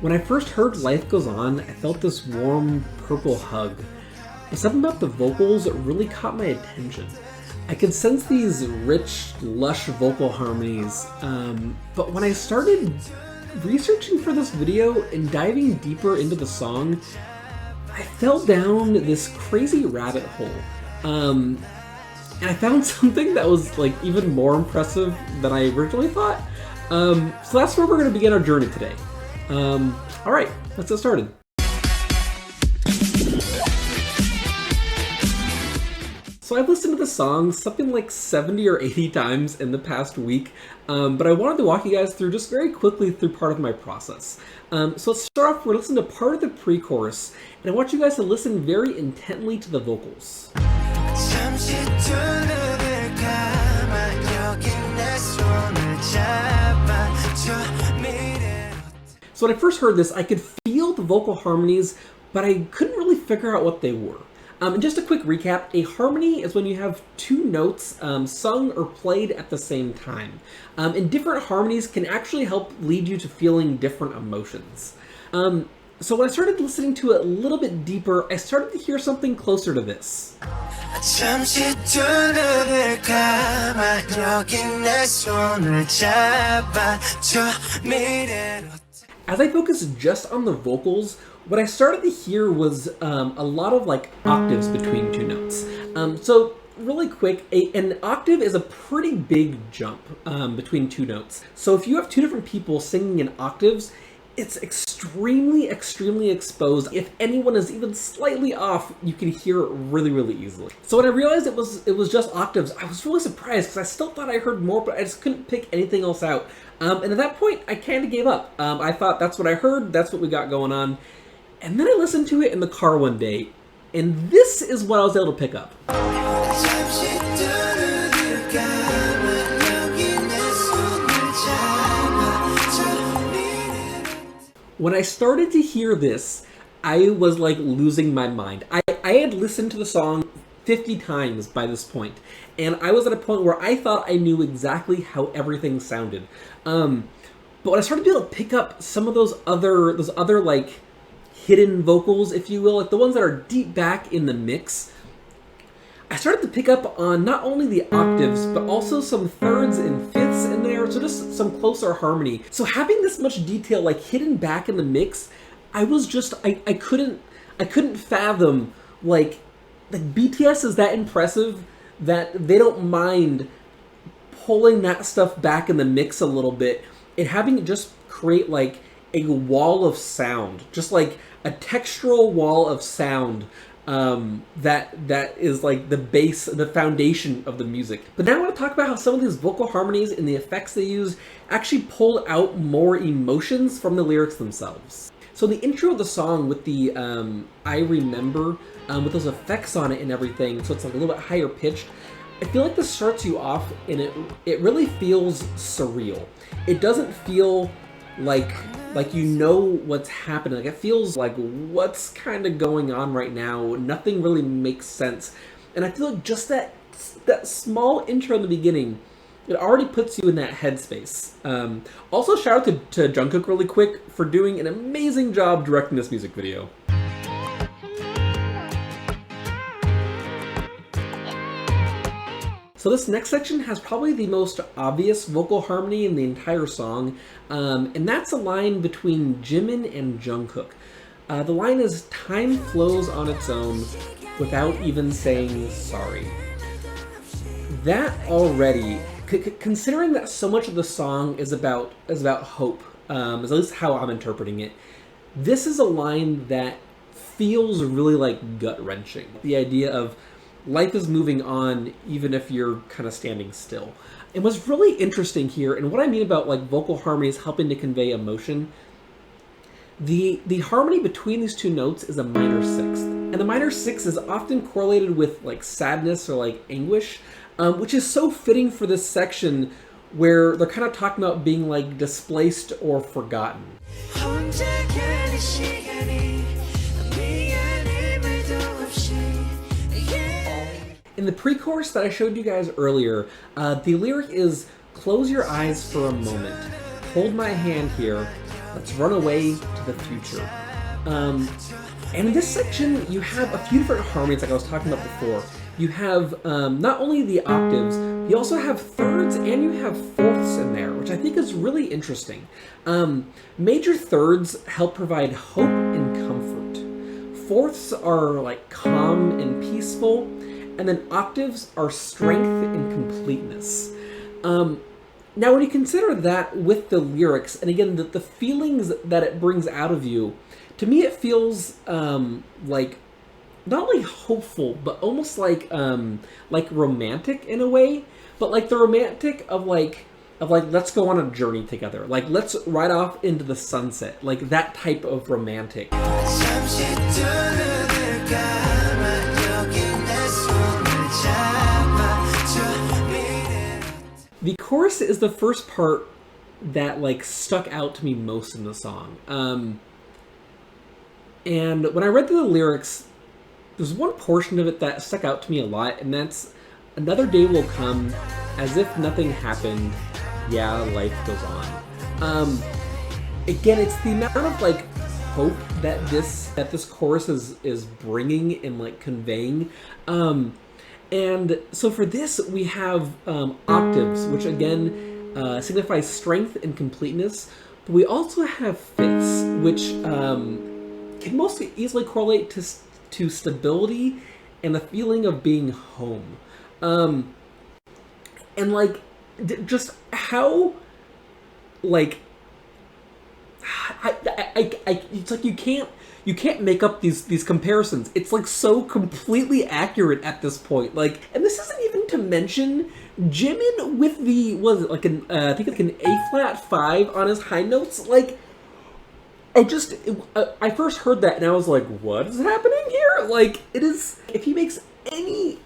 When I first heard Life Goes On, I felt this warm purple hug. But something about the vocals really caught my attention. I could sense these rich, lush vocal harmonies, but when I started researching for this video and diving deeper into the song, I fell down this crazy rabbit hole. And I found something that was like even more impressive than I originally thought. So that's where we're going to begin our journey today. All right, let's get started. So I've listened to the song something like 70 or 80 times in the past week, but I wanted to walk you guys through just very quickly through part of my process. So let's start off, we're listening to part of the pre-chorus, and I want you guys to listen very intently to the vocals. So when I first heard this, I could feel the vocal harmonies, but I couldn't really figure out what they were. And just a quick recap, a harmony is when you have two notes sung or played at the same time. And different harmonies can actually help lead you to feeling different emotions. So when I started listening to it a little bit deeper, I started to hear something closer to this. As I focused just on the vocals, what I started to hear was a lot of like octaves between two notes. So really quick, an octave is a pretty big jump between two notes. So if you have two different people singing in octaves, it's extremely exposed. If anyone is even slightly off, you can hear it really easily. So when I realized it was just octaves, I was really surprised because I still thought I heard more, but I just couldn't pick anything else out. And at that point, I kind of gave up. I thought that's what I heard, that's what we got going on. And then I listened to it in the car one day, and this is what I was able to pick up. When I started to hear this, I was like losing my mind. I had listened to the song 50 times by this point, and I was at a point where I thought I knew exactly how everything sounded. But when I started to be able to pick up some of those other like hidden vocals, if you will, like the ones that are deep back in the mix, I started to pick up on not only the octaves, but also some thirds and fifths in there, so just some closer harmony. So having this much detail like hidden back in the mix, I was just, I couldn't fathom, like BTS is that impressive that they don't mind pulling that stuff back in the mix a little bit and having it just create like a wall of sound, just like a textural wall of sound that is like the base, the foundation of the music. But now I want to talk about how some of these vocal harmonies and the effects they use actually pull out more emotions from the lyrics themselves. So the intro of the song with the I Remember, with those effects on it and everything, so it's like a little bit higher pitched, I feel like this starts you off and it really feels surreal. It doesn't feel like you know what's happening. Like it feels like what's kind of going on right now. Nothing really makes sense. And I feel like just that small intro in the beginning, it already puts you in that headspace. Also, shout out to Jungkook really quick for doing an amazing job directing this music video. So this next section has probably the most obvious vocal harmony in the entire song, and that's a line between Jimin and Jungkook. The line is, "Time flows on its own without even saying sorry." That already, considering that so much of the song is about hope, is at least how I'm interpreting it, this is a line that feels really like gut-wrenching. The idea of life is moving on even if you're kind of standing still. And what's really interesting here, and what I mean about like vocal harmonies helping to convey emotion, the harmony between these two notes is a minor sixth. And the minor sixth is often correlated with like sadness or like anguish, which is so fitting for this section where they're kind of talking about being like displaced or forgotten. In the pre-chorus that I showed you guys earlier, the lyric is, "Close your eyes for a moment, hold my hand here, let's run away to the future. And in this section, you have a few different harmonies like I was talking about before. You have not only the octaves, you also have thirds and you have fourths in there, which I think is really interesting. Major thirds help provide hope and comfort. Fourths are like calm and peaceful, and then octaves are strength and completeness. Now, when you consider that with the lyrics, and again, the feelings that it brings out of you, to me it feels like not only hopeful, but almost like romantic in a way, but like the romantic of like let's go on a journey together, like let's ride off into the sunset, like that type of romantic. The chorus is the first part that like stuck out to me most in the song. And when I read through the lyrics, there's one portion of it that stuck out to me a lot, and that's another day will come as if nothing happened. Yeah, life goes on. Again, it's the amount of like hope that this chorus is bringing and like conveying. And so for this, we have octaves, which again signifies strength and completeness. But we also have fifths, which can most easily correlate to stability and the feeling of being home. And like, just how, like, it's like you can't make up these comparisons. It's like so completely accurate at this point. Like, and this isn't even to mention Jimin with the, what is it, like an I think like an A flat 5 on his high notes. Like, I first heard that and I was like, what is happening here? Like, it is, if he makes any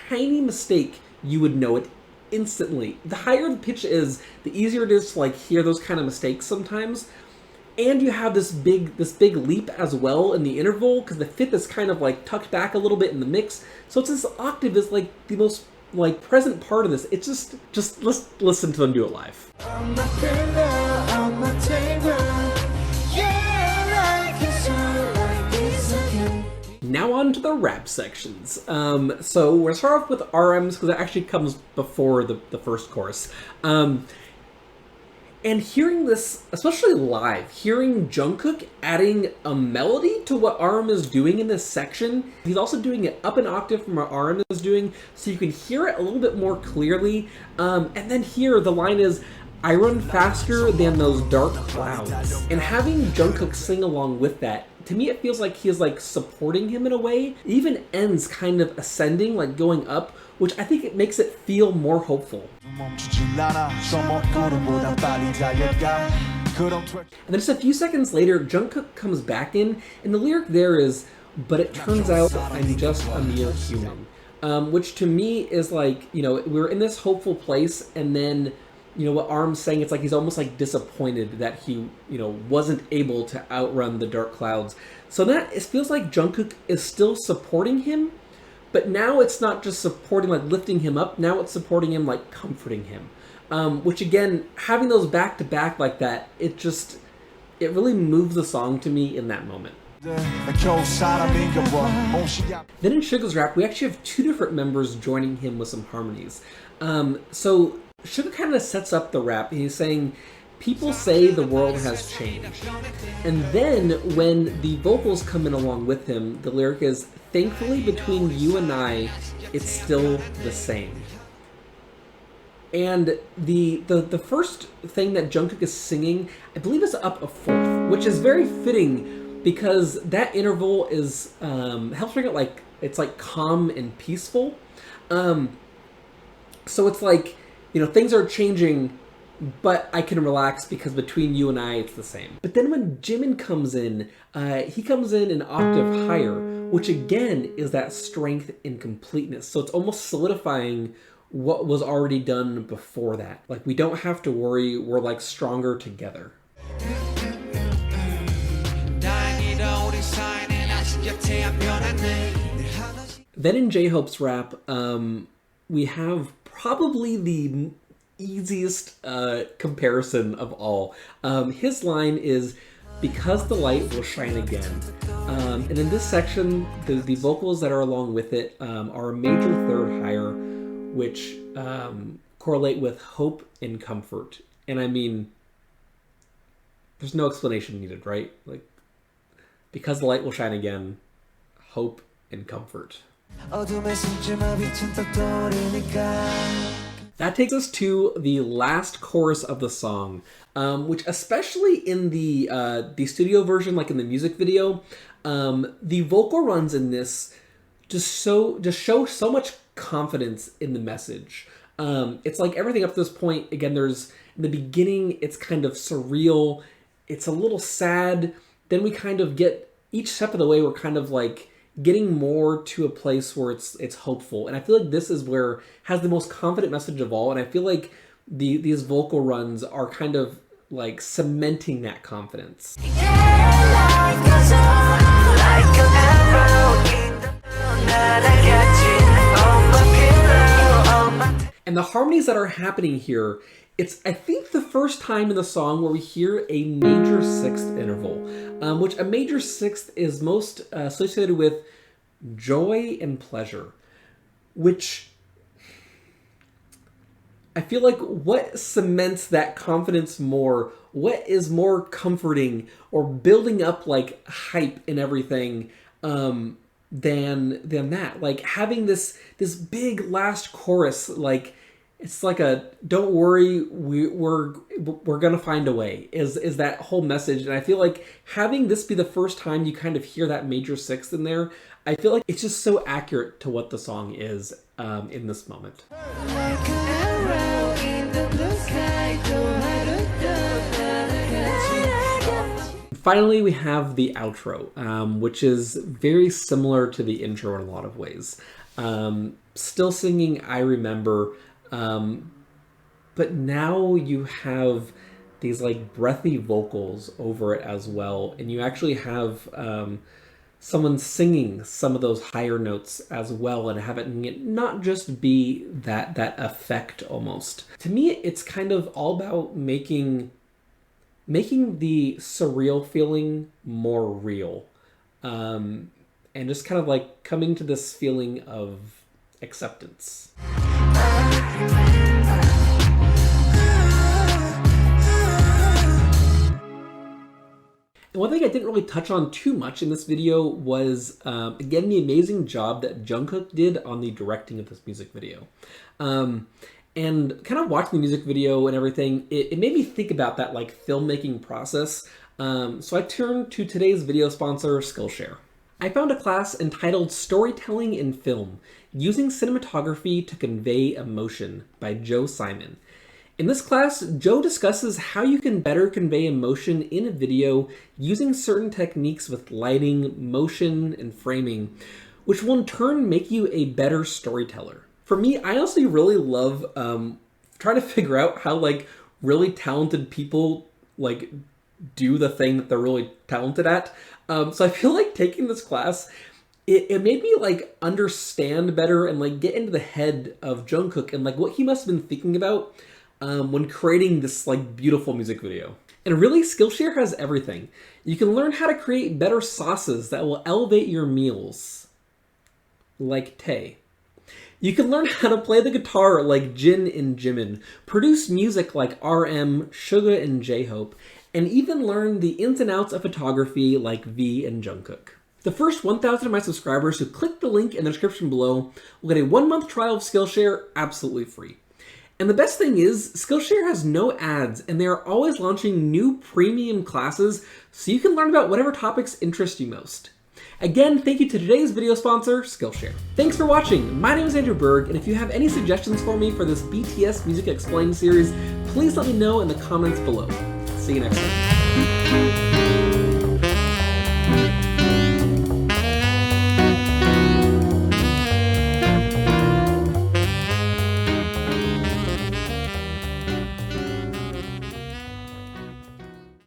tiny mistake, you would know it instantly. The higher the pitch is, the easier it is to like hear those kind of mistakes sometimes. And you have this big leap as well in the interval, because the fifth is kind of like tucked back a little bit in the mix. So it's this octave is like the most like present part of this. It's just let's listen to them do it live. Now on to the rap sections. So we're gonna start off with RMs because it actually comes before the first chorus. And hearing this, especially live, hearing Jungkook adding a melody to what RM is doing in this section, he's also doing it up an octave from what RM is doing, so you can hear it a little bit more clearly. And then here, the line is, I run faster than those dark clouds. And having Jungkook sing along with that, to me it feels like he is like supporting him in a way. It even ends kind of ascending, like going up, which I think it makes it feel more hopeful. And then just a few seconds later, Jungkook comes back in, and the lyric there is, but it turns out I'm just a mere human. Which to me is like, you know, we're in this hopeful place, and then, you know, what Arm's saying, it's like he's almost like disappointed that he, you know, wasn't able to outrun the dark clouds. So that, it feels like Jungkook is still supporting him, but now it's not just supporting, like lifting him up, now it's supporting him, like comforting him. Which again, having those back to back like that, it really moves the song to me in that moment. Then in Suga's rap, we actually have two different members joining him with some harmonies. So Suga kind of sets up the rap. He's saying, people say the world has changed. And then when the vocals come in along with him, the lyric is, thankfully between you and I, it's still the same. And the first thing that Jungkook is singing, I believe is up a fourth, which is very fitting because that interval is, helps bring it like, it's like calm and peaceful. So it's like, you know, things are changing, but I can relax because between you and I, it's the same. But then when Jimin comes in, he comes in an octave higher, which again is that strength and completeness. So it's almost solidifying what was already done before that. Like, we don't have to worry, we're like stronger together. Then in J-Hope's rap, we have probably easiest comparison of all. His line is, "Because the light will shine again." And in this section, the vocals that are along with it are a major third higher, which correlate with hope and comfort. And I mean, there's no explanation needed, right? Like, because the light will shine again, hope and comfort. That takes us to the last chorus of the song, which especially in the studio version, like in the music video, the vocal runs in this just show so much confidence in the message. It's like everything up to this point, again, there's, in the beginning, it's kind of surreal, it's a little sad, then we kind of get, each step of the way, we're kind of like getting more to a place where it's hopeful. And I feel like this is where has the most confident message of all, and I feel like these vocal runs are kind of like cementing that confidence. And the harmonies that are happening here, it's, I think, the first time in the song where we hear a major sixth interval, which a major sixth is most associated with joy and pleasure, which I feel like what cements that confidence more, what is more comforting or building up like hype and everything than that. Like having this big last chorus, like it's like a "don't worry, we're gonna find a way" is that whole message. And I feel like having this be the first time you kind of hear that major sixth in there, I feel like it's just so accurate to what the song is in this moment. Finally, we have the outro, which is very similar to the intro in a lot of ways. Still singing "I Remember," but now you have these like breathy vocals over it as well, and you actually have someone singing some of those higher notes as well, and having it not just be that effect almost. To me, it's kind of all about making the surreal feeling more real, and just kind of like coming to this feeling of acceptance. And one thing I didn't really touch on too much in this video was, again, the amazing job that Jungkook did on the directing of this music video. And kind of watching the music video and everything, it made me think about that like filmmaking process. So I turned to today's video sponsor, Skillshare. I found a class entitled Storytelling in Film, Using Cinematography to Convey Emotion by Joe Simon. In this class, Joe discusses how you can better convey emotion in a video using certain techniques with lighting, motion, and framing, which will in turn make you a better storyteller. For me, I honestly really love trying to figure out how like really talented people like do the thing that they're really talented at. So I feel like taking this class, it made me like understand better and like get into the head of Jungkook and like what he must have been thinking about when creating this like beautiful music video. And really, Skillshare has everything. You can learn how to create better sauces that will elevate your meals, like Tay. You can learn how to play the guitar like Jin and Jimin, produce music like RM, Suga, and J-Hope, and even learn the ins and outs of photography like V and Jungkook. The first 1,000 of my subscribers who click the link in the description below will get a 1-month trial of Skillshare absolutely free. And the best thing is, Skillshare has no ads, and they are always launching new premium classes so you can learn about whatever topics interest you most. Again, thank you to today's video sponsor, Skillshare. Thanks for watching. My name is Andrew Berg, and if you have any suggestions for me for this BTS Music Explained series, please let me know in the comments below. See you next time.